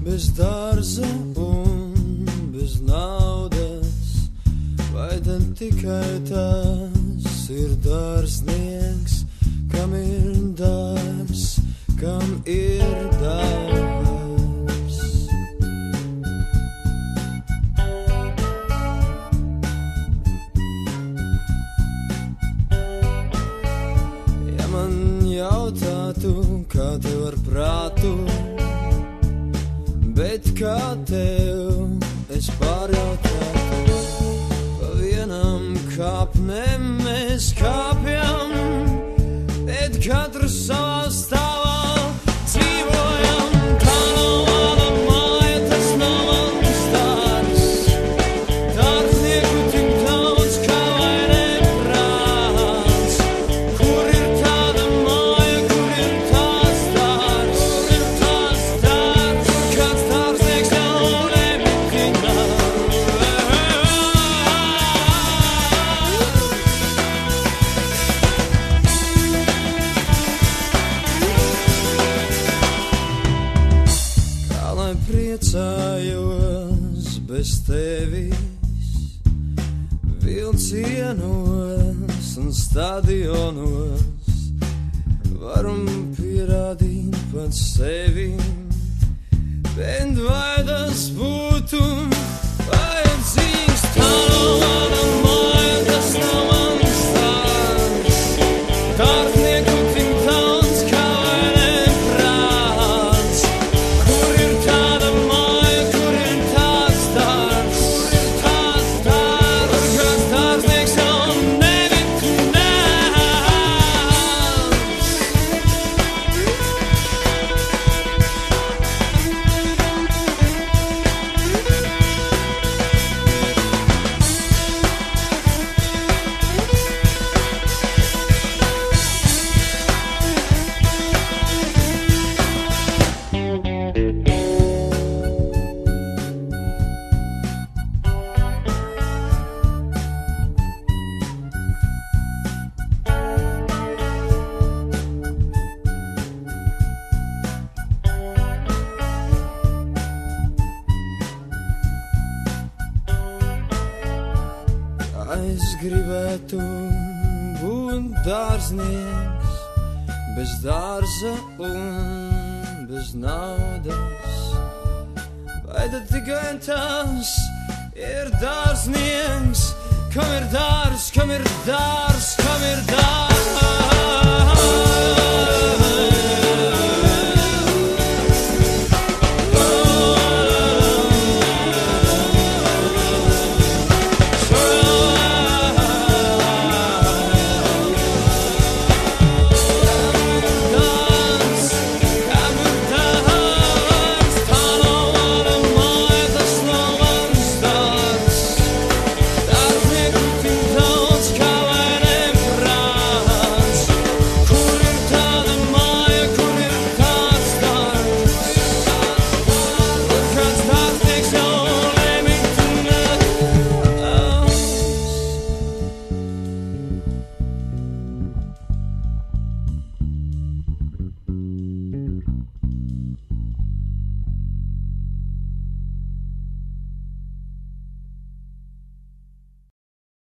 Bez dārza un bez naudas, vai tad tikai tas ir dārznieks, kam ir dārs, kam ir dārs. Ja man jautātu, kā tev ar prātu, bet kā tev es pārjautātu, pa vienam kāpnem mēs kāpjam, bet katrs savā stāvā dzīvojam. Tā nav mana māja, tas nav mans dārs, dārznieku tik daudz kā vai neprāts. Kur ir tāda māja, kur ir tās dārs, kur ir tās dārs, kāds dārznieks jau nebitina. Kā lai priecājos bez tevis, vilcienos un stadionos, varam pierādīt pats sevi, bet vai tas būtu vajadzīgs? Tā nav mana māja, tas nav mans dārs, dārznieku tik daudz kā vai neprāts. Kur ir tāda māja, kur ir tās dārs, kur ir tās dārs, kāds dārznieks jau nevitinās. Es gribētu būt dārznieks, bez dārza un bez naudas, vai tad tikai tas ir dārznieks, kam ir dārs, kam ir dārs.